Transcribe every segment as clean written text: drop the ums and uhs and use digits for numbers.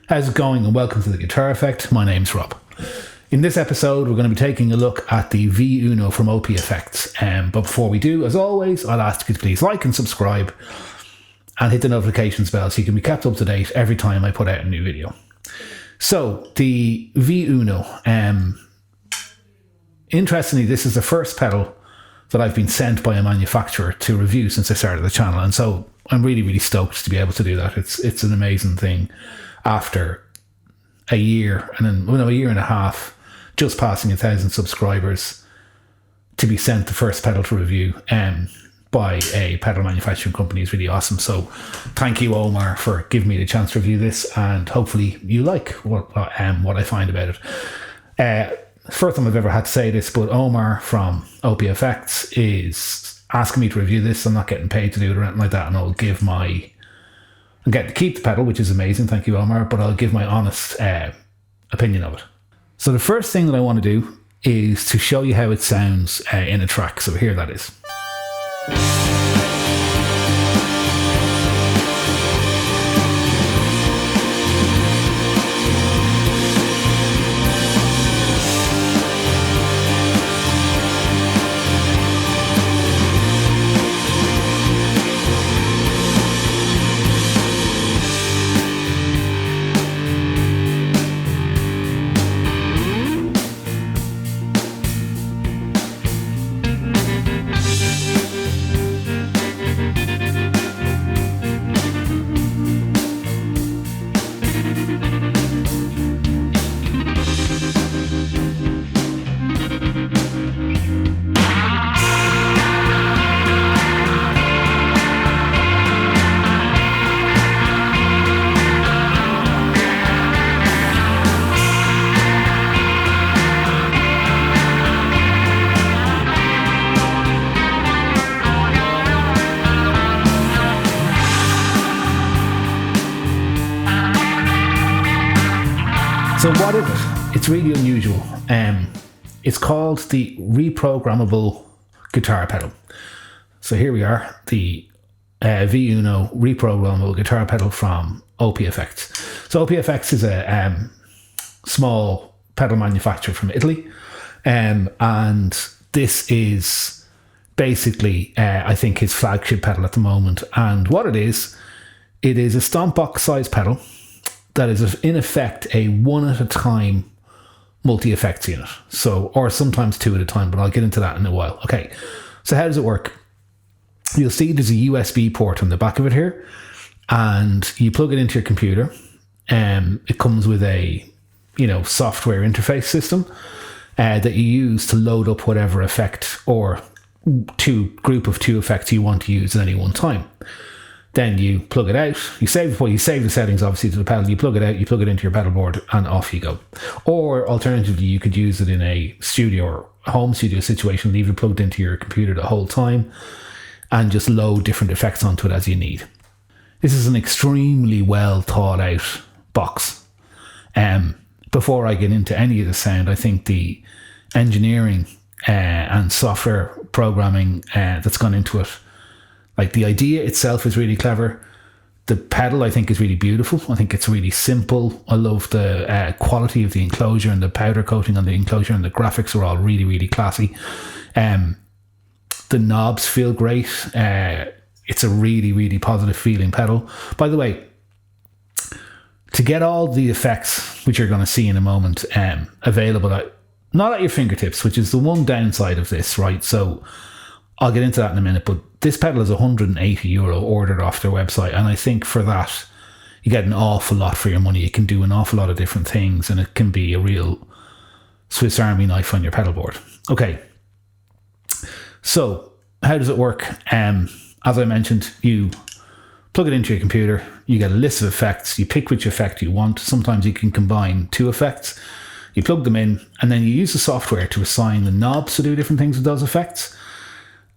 How's it going, and welcome to The Guitar Effect. My name's Rob. In this episode, we're going to be taking a look at the V UNO from OPFXS. But before we do, as always, I'll ask you to please like and subscribe and hit the notifications bell so you can be kept up to date every time I put out a new video. So, the V UNO. Interestingly, this is the first pedal that I've been sent by a manufacturer to review since I started the channel, and so I'm really, really stoked to be able to do that. It's an amazing thing. After a year a year and a half, just passing 1,000 subscribers, to be sent the first pedal to review by a pedal manufacturing company is really awesome. So thank you, Omar, for giving me the chance to review this, and hopefully you like what I find about it. First time I've ever had to say this, but Omar from OPFX is asking me to review this. I'm not getting paid to do it or anything like that, and I'll give I'm getting to keep the pedal, which is amazing. Thank you, Omar. But I'll give my honest opinion of it. So the first thing that I want to do is to show you how it sounds in a track. So here that is. So what is it? It's really unusual. It's called the reprogrammable guitar pedal. So here we are, the V UNO reprogrammable guitar pedal from OPFX. So OPFX is a small pedal manufacturer from Italy, and this is basically, I think, his flagship pedal at the moment. And what it is a Stompbox size pedal that is in effect a one at a time multi-effects unit. So, or sometimes two at a time, but I'll get into that in a while. Okay, so how does it work? You'll see there's a USB port on the back of it here, and you plug it into your computer. It comes with a software interface system that you use to load up whatever effect or group of two effects you want to use at any one time. Then you plug it out, you save the settings obviously to the pedal, you plug it out, you plug it into your pedal board, and off you go. Or alternatively, you could use it in a studio or home studio situation, leave it plugged into your computer the whole time, and just load different effects onto it as you need. This is an extremely well thought out box. Before I get into any of the sound, I think the engineering and software programming that's gone into it, like the idea itself is really clever. The pedal, I think, is really beautiful. I think it's really simple. I love the quality of the enclosure and the powder coating on the enclosure, and the graphics are all really, really classy. The knobs feel great. It's a really, really positive feeling pedal. By the way, to get all the effects, which you're going to see in a moment, available not at your fingertips, which is the one downside of this, right? So I'll get into that in a minute, but this pedal is €180 ordered off their website, and I think for that you get an awful lot for your money. You can do an awful lot of different things, and it can be a real Swiss Army knife on your pedal board. Okay, so how does it work? As I mentioned, you plug it into your computer, you get a list of effects, you pick which effect you want. Sometimes you can combine two effects, you plug them in, and then you use the software to assign the knobs to do different things with those effects,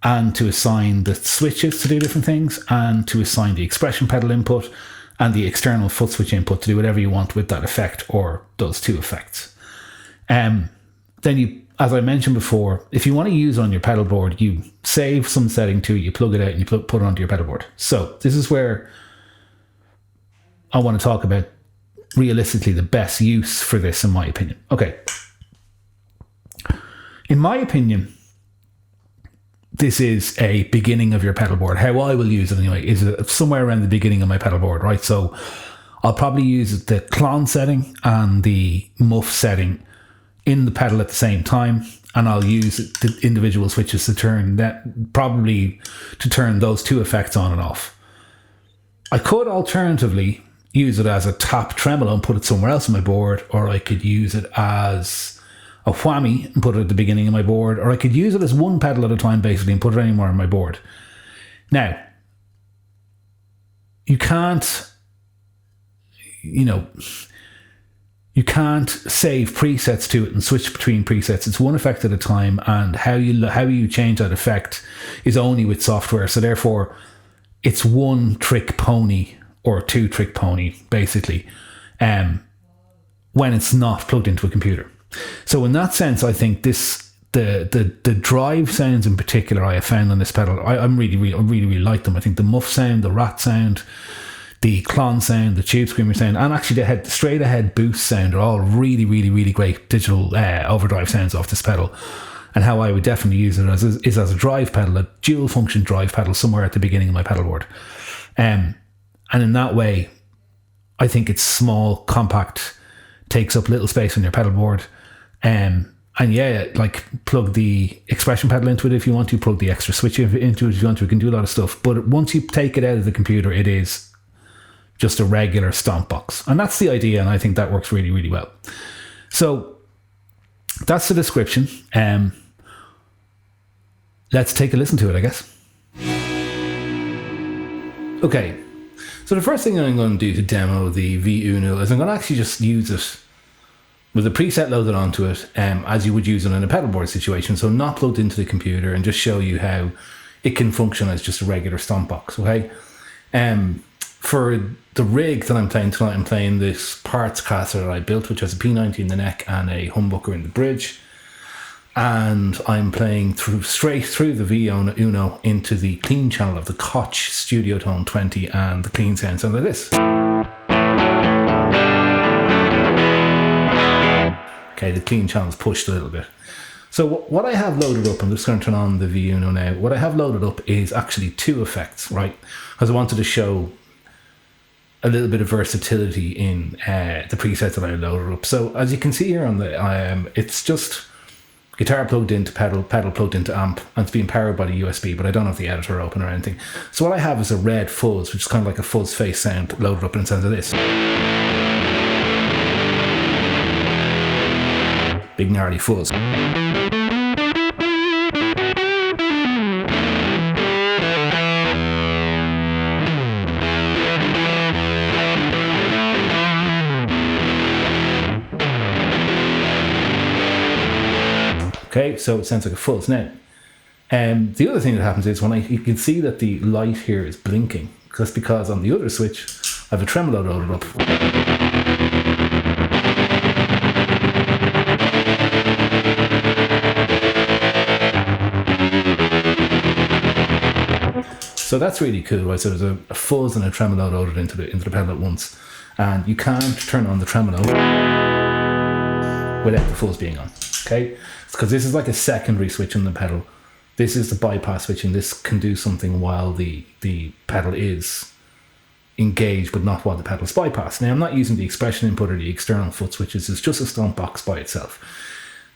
and to assign the switches to do different things, and to assign the expression pedal input and the external foot switch input to do whatever you want with that effect or those two effects. Then you, as I mentioned before, if you want to use on your pedal board, you save some setting to it, you plug it out, and you put it onto your pedal board. So this is where I want to talk about realistically the best use for this, in my opinion. Okay. In my opinion, this is a beginning of your pedal board. How I will use it anyway is somewhere around the beginning of my pedal board, right? So I'll probably use the clon setting and the muff setting in the pedal at the same time, and I'll use the individual switches to turn those two effects on and off. I could alternatively use it as a top tremolo and put it somewhere else on my board, or I could use it as a whammy and put it at the beginning of my board, or I could use it as one pedal at a time basically and put it anywhere on my board. Now, you can't save presets to it and switch between presets. It's one effect at a time, and how you change that effect is only with software. So therefore, it's one trick pony or two trick pony basically, when it's not plugged into a computer. So in that sense, I think the drive sounds in particular I have found on this pedal, I really like them. I think the muff sound, the rat sound, the clon sound, the tube screamer sound, and actually the straight ahead boost sound are all really great digital overdrive sounds off this pedal. And how I would definitely use it is as a drive pedal, a dual function drive pedal somewhere at the beginning of my pedal board. And in that way, I think it's small, compact, takes up little space on your pedal board. And yeah, like plug the expression pedal into it if you want to, plug the extra switch into it if you want to. You can do a lot of stuff. But once you take it out of the computer, it is just a regular stomp box. And that's the idea, and I think that works really well. So that's the description. Let's take a listen to it, I guess. Okay, so the first thing I'm going to do to demo the V UNO is I'm going to actually just use it with a preset loaded onto it, as you would use it in a pedal board situation, so not plugged into the computer, and just show you how it can function as just a regular stomp box, okay? For the rig that I'm playing tonight, I'm playing this parts caster that I built, which has a P90 in the neck and a humbucker in the bridge. And I'm playing straight through the V UNO into the clean channel of the Koch Studio Tone 20, and the clean sound like this. Okay, the clean channel's pushed a little bit. So what I have loaded up, I'm just going to turn on the V UNO now. What I have loaded up is actually two effects, right? Because I wanted to show a little bit of versatility in the presets that I loaded up. So as you can see here on the, it's just guitar plugged into pedal plugged into amp, and it's being powered by the USB, but I don't have the editor open or anything. So what I have is a red fuzz, which is kind of like a fuzz face sound loaded up, and it sounds like this. Big gnarly fuzz. Okay, so it sounds like a fuzz. Now, the other thing that happens is you can see that the light here is blinking. That's because on the other switch, I have a tremolo loaded up. So that's really cool, right? So there's a fuzz and a tremolo loaded into the pedal at once, and you can't turn on the tremolo without the fuzz being on. Okay, because this is like a secondary switch on the pedal. This is the bypass switch, and this can do something while the pedal is engaged, but not while the pedal is bypassed. Now, I'm not using the expression input or the external foot switches. It's just a stomp box by itself.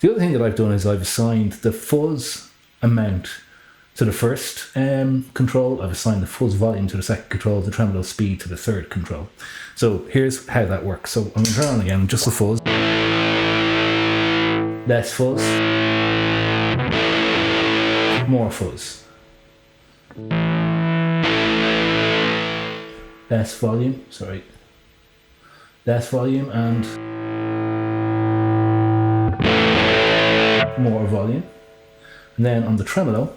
The other thing that I've done is I've assigned the fuzz amount to the first control. I've assigned the fuzz volume to the second control, the tremolo speed to the third control. So here's how that works. So I'm going to turn on again, just the fuzz. Less fuzz. More fuzz. Less volume, Less volume and more volume. And then on the tremolo,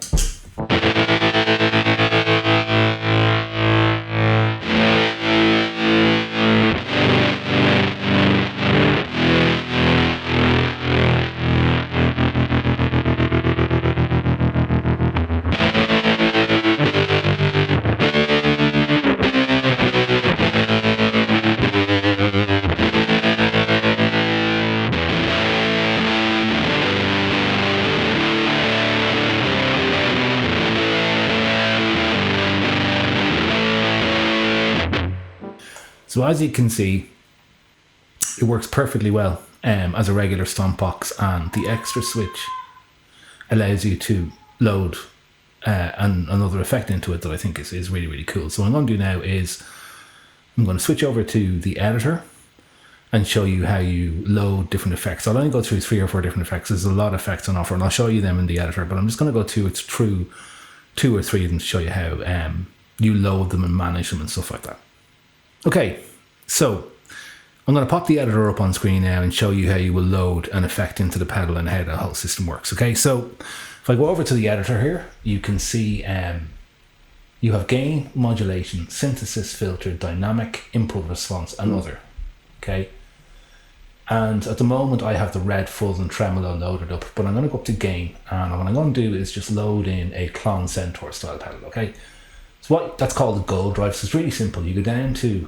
So as you can see, it works perfectly well as a regular Stompbox, and the extra switch allows you to load another effect into it that I think is really, really cool. So what I'm going to do now is I'm going to switch over to the editor and show you how you load different effects. I'll only go through 3 or 4 different effects. There's a lot of effects on offer, and I'll show you them in the editor, but I'm just going to go through 2 or 3 of them to show you how you load them and manage them and stuff like that. Okay, so I'm going to pop the editor up on screen now and show you how you will load an effect into the pedal and how the whole system works. Okay, so if I go over to the editor here, you can see you have gain, modulation, synthesis, filter, dynamic, input response, and other. Okay, and at the moment I have the red, fuzz, and tremolo loaded up, but I'm going to go up to gain, and what I'm going to do is just load in a clone centaur style pedal. Okay, so that's called the gold drive. So it's really simple. You go down to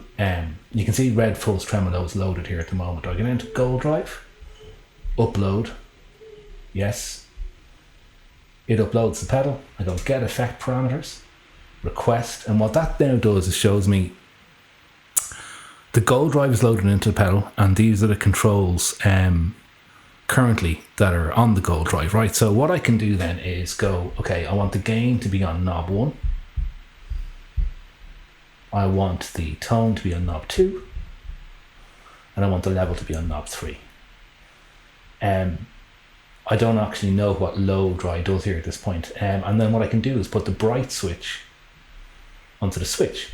you can see red, fuzz, tremolo is loaded here at the moment. I go down to gold drive, upload, yes, it uploads the pedal. I go get effect parameters, request, and what that now does is shows me the gold drive is loaded into the pedal, and these are the controls currently that are on the gold drive, right? So what I can do then is go, okay, I want the gain to be on knob 1. I want the tone to be on knob 2. And I want the level to be on knob 3. I don't actually know what low dry does here at this point. And then what I can do is put the bright switch onto the switch.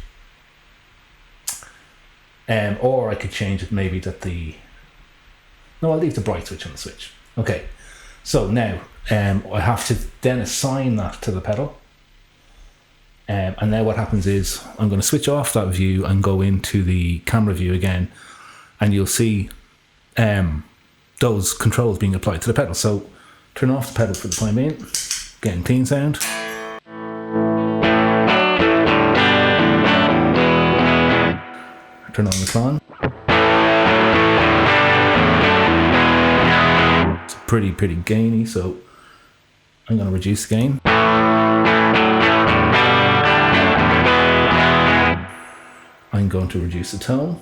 Or I could change it maybe that no, I'll leave the bright switch on the switch. Okay, so now I have to then assign that to the pedal. And now what happens is I'm going to switch off that view and go into the camera view again, and you'll see those controls being applied to the pedal. So turn off the pedal for the time being, getting clean sound. Turn on the clone. It's pretty gainy, so I'm going to reduce the gain. I'm going to reduce the tone.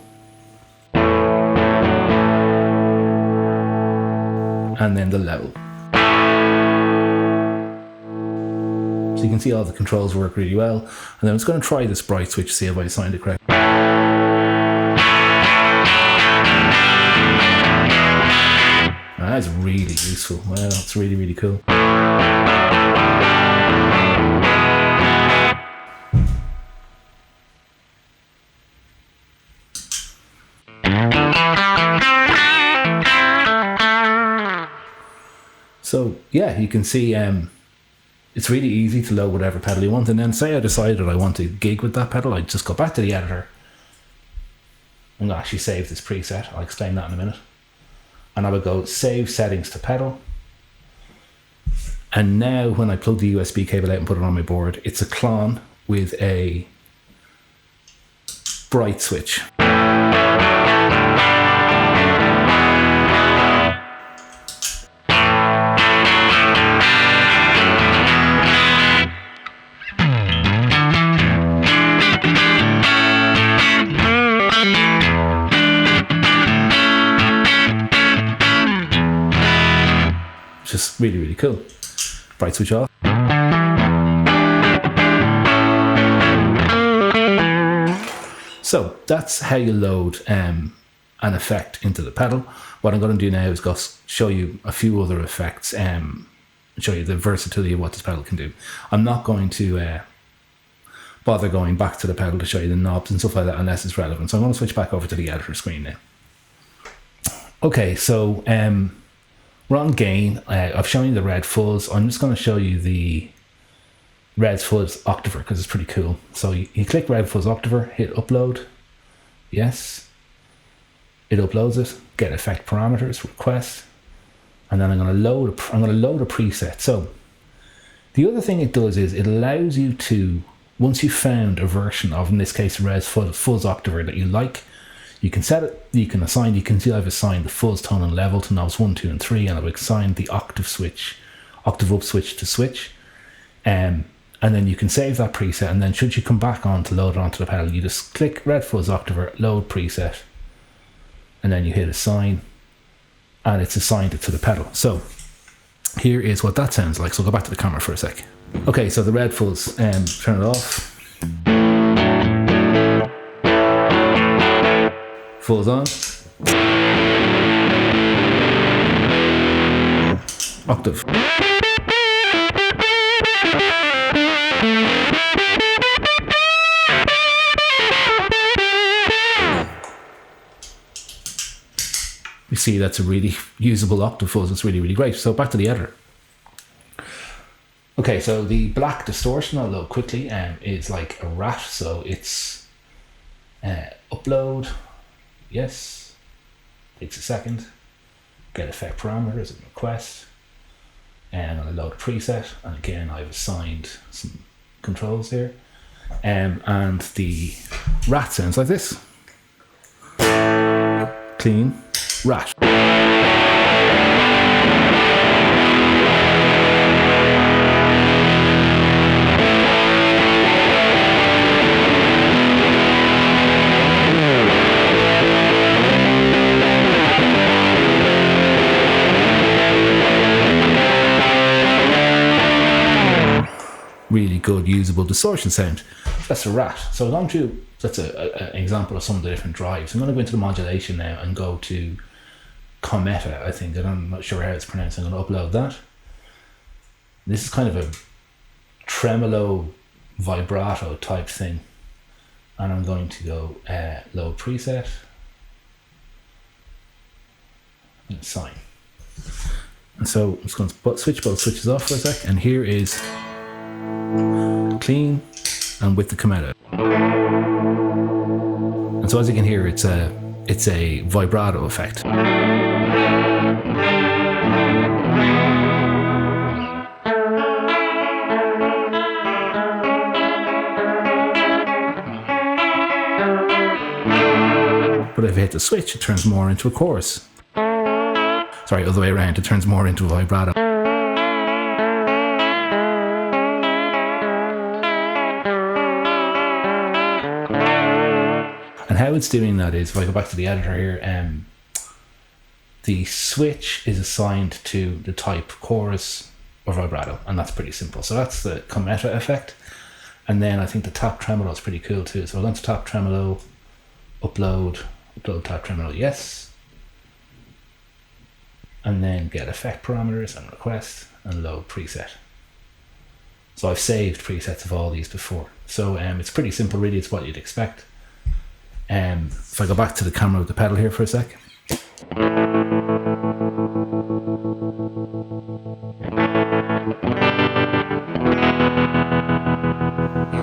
And then the level. So you can see all the controls work really well. And then I'm just going to try this bright switch, see if I assigned it correctly. That's really useful. Wow, that's really cool. So yeah, you can see it's really easy to load whatever pedal you want, and then say I decided I want to gig with that pedal, I'd just go back to the editor. I'm going to actually save this preset. I'll explain that in a minute. And I would go save settings to pedal. And now when I plug the USB cable out and put it on my board, it's a clone with a bright switch. Just really cool. Bright switch off. So that's how you load an effect into the pedal. What I'm going to do now is go show you a few other effects, show you the versatility of what this pedal can do. I'm not going to bother going back to the pedal to show you the knobs and stuff like that unless it's relevant. So I'm going to switch back over to the editor screen now. Okay, so we're on gain. I've shown you the red fuzz. I'm just going to show you the red fuzz octaver because it's pretty cool. So you click red fuzz octaver, hit upload, yes, it uploads it. Get effect parameters, request, and then I'm going to load a preset. So the other thing it does is it allows you to, once you've found a version of, in this case, red fuzz octaver that you like, you can set it, you can see I've assigned the fuzz, tone, and level to knobs 1, 2, and 3, and I've assigned the octave up switch to switch. And And then you can save that preset, and then should you come back on to load it onto the pedal, you just click Red Fuzz Octaver, load preset, and then you hit assign, and it's assigned it to the pedal. So here is what that sounds like. So I'll go back to the camera for a sec. Okay, so the Red Fuzz, turn it off. Fuzz on. Octave. You see that's a really usable octave fuzz. It's really, really great. So back to the editor. Okay, so the black distortion, I'll load quickly, is like a rat. So it's upload, yes, takes a second, get effect parameters and request, and I'll load a preset, and again I've assigned some controls here, and the rat sounds like this. Clean, rat. Really good usable distortion sound. That's a rat. So I'm going to, that's an example of some of the different drives. I'm going to go into the modulation now and go to Cometa, I think, and I'm not sure how it's pronounced. I'm going to upload that. This is kind of a tremolo vibrato type thing, and I'm going to go load preset and assign. And so I'm just going to switch both switches off for a sec, and here is clean and with the Cometa. And so as you can hear, it's a vibrato effect. But if I hit the switch, it turns more into a chorus. Sorry, other way around, it turns more into a vibrato. And how it's doing that is, if I go back to the editor here, the switch is assigned to the type chorus or vibrato, and that's pretty simple. So that's the Cometa effect. And then I think the tap tremolo is pretty cool too. So we're going to tap tremolo, upload tap tremolo, yes. And then get effect parameters and request and load preset. So I've saved presets of all these before. So it's pretty simple, really. It's what you'd expect. If I go back to the camera with the pedal here for a sec.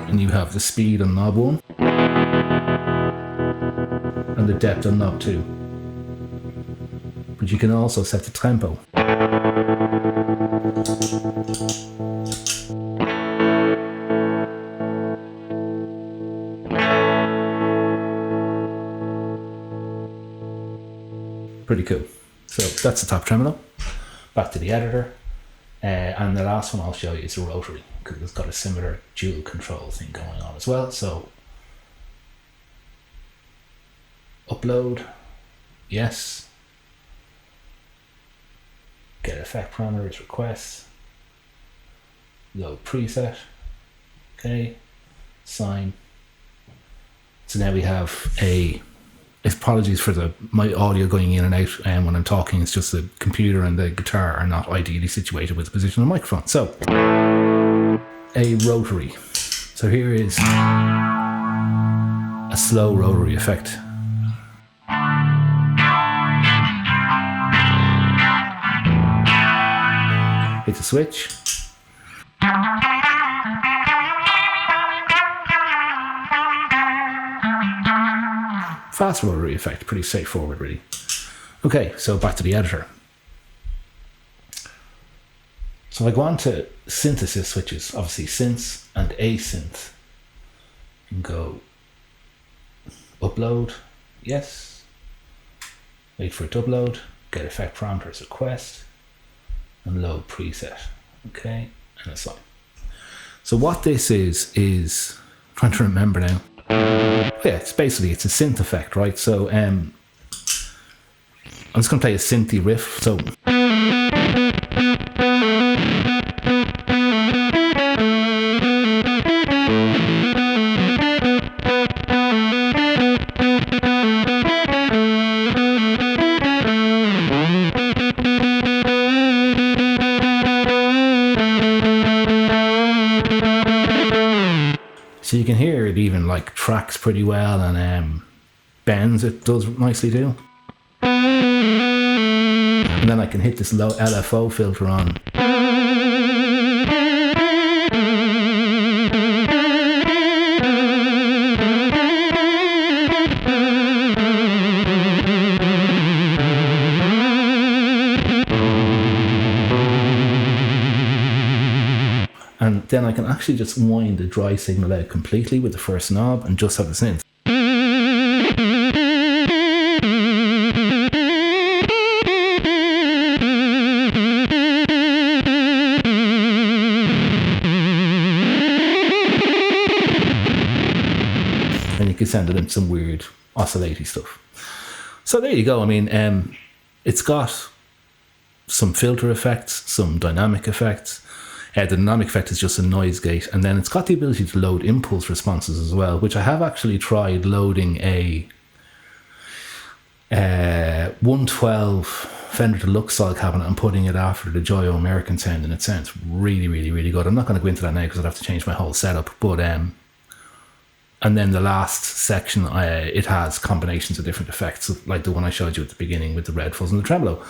And you have the speed on knob 1 and the depth on knob 2. But you can also set the tempo. Pretty cool. So that's the top tremolo. Back to the editor. And the last one I'll show you is a rotary, because it's got a similar dual control thing going on as well. So upload, yes. Get effect parameters, request, load preset, okay, sign. So now we have apologies for my audio going in and out when I'm talking. It's just the computer and the guitar are not ideally situated with the position of the microphone. So a rotary. So here is a slow rotary effect. Hit the switch. Fast rotary effect, pretty straightforward really. Okay, so back to the editor. So if I go on to synthesis switches, obviously synths and asynth, and go upload, yes, wait for it to upload, get effect parameters, request, and load preset, okay, and assign. So what this is I'm trying to remember now. Yeah, it's a synth effect, right? So I'm just going to play a synthy riff. So So you can hear it even like tracks pretty well, and bends it does nicely too. And then I can hit this low LFO filter on. And then I can actually just wind the dry signal out completely with the first knob and just have the synth. And you can send it in some weird oscillating stuff. So there you go. I mean, it's got some filter effects, some dynamic effects. The dynamic effect is just a noise gate, and then it's got the ability to load impulse responses as well, which I have actually tried loading a 112 Fender Deluxe style cabinet and putting it after the Joyo American sound, and it sounds really, really, really good. I'm not going to go into that now because I'd have to change my whole setup, but and then the last section, it has combinations of different effects, like the one I showed you at the beginning with the red fuzz and the tremolo.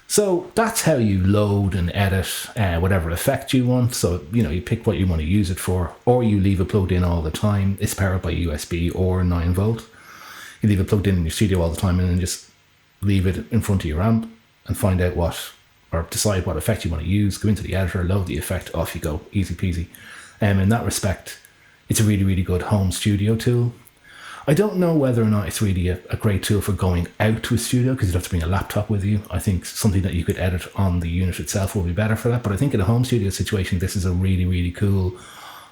So that's how you load and edit whatever effect you want. So, you pick what you want to use it for, or you leave it plugged in all the time. It's powered by USB or 9 volt. You leave it plugged in your studio all the time and then just leave it in front of your amp and find out or decide what effect you want to use. Go into the editor, load the effect, off you go. Easy peasy. In that respect, it's a really, really good home studio tool. I don't know whether or not it's really a great tool for going out to a studio because you'd have to bring a laptop with you. I think something that you could edit on the unit itself will be better for that. But I think in a home studio situation, this is a really, really cool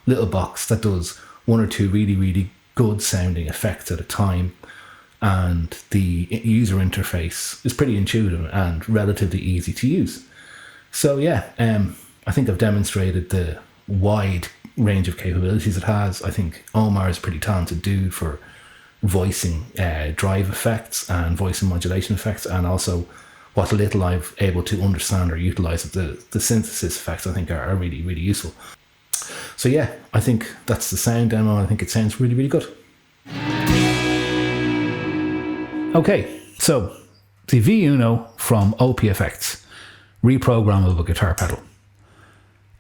little box that does one or two really, really good sounding effects at a time. And the user interface is pretty intuitive and relatively easy to use. So yeah, I think I've demonstrated the wide range of capabilities it has. I think Omar is a pretty talented dude for voicing drive effects and voicing modulation effects, and also what little I've able to understand or utilize of the synthesis effects I think are really, really useful. So yeah, I think that's the sound demo. I think it sounds really, really good. Okay, so the V UNO from OPFXS, reprogrammable guitar pedal.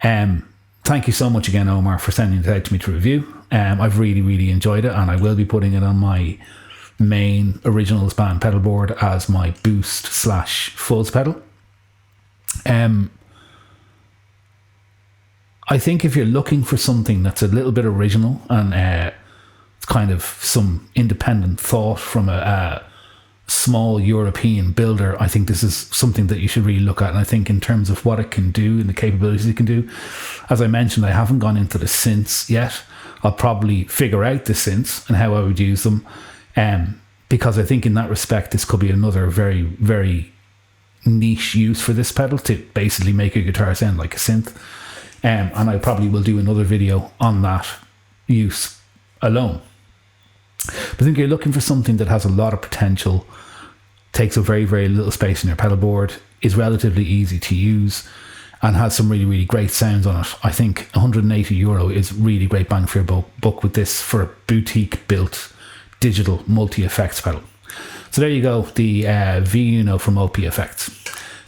Thank you so much again, Omar, for sending it out to me to review. I've really, really enjoyed it, and I will be putting it on my main originals band pedal board as my boost / fuzz pedal. I think if you're looking for something that's a little bit original and it's kind of some independent thought from a small European builder, I think this is something that you should really look at. And I think in terms of what it can do and the capabilities it can do, as I mentioned, I haven't gone into the synths yet. I'll probably figure out the synths and how I would use them, because I think in that respect this could be another very, very niche use for this pedal, to basically make a guitar sound like a synth. And I probably will do another video on that use alone. But I think you're looking for something that has a lot of potential, takes up very, very little space in your pedal board, is relatively easy to use, and has some really, really great sounds on it. I think €180 is really great bang for your buck with this for a boutique built digital multi-effects pedal. So there you go, the V UNO from OPFXS.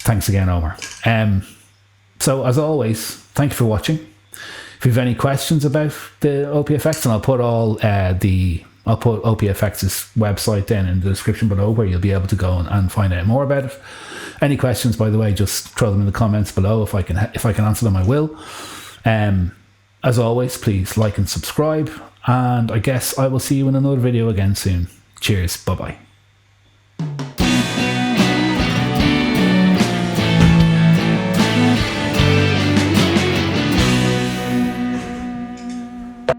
Thanks again, Omar. So as always, thank you for watching. If you have any questions about the OPFXS, and I'll put OPFX's website then in the description below, where you'll be able to go and find out more about it. Any questions, by the way, just throw them in the comments below. If I can answer them, I will. As always, please like and subscribe, and I guess I will see you in another video again soon. Cheers, bye bye.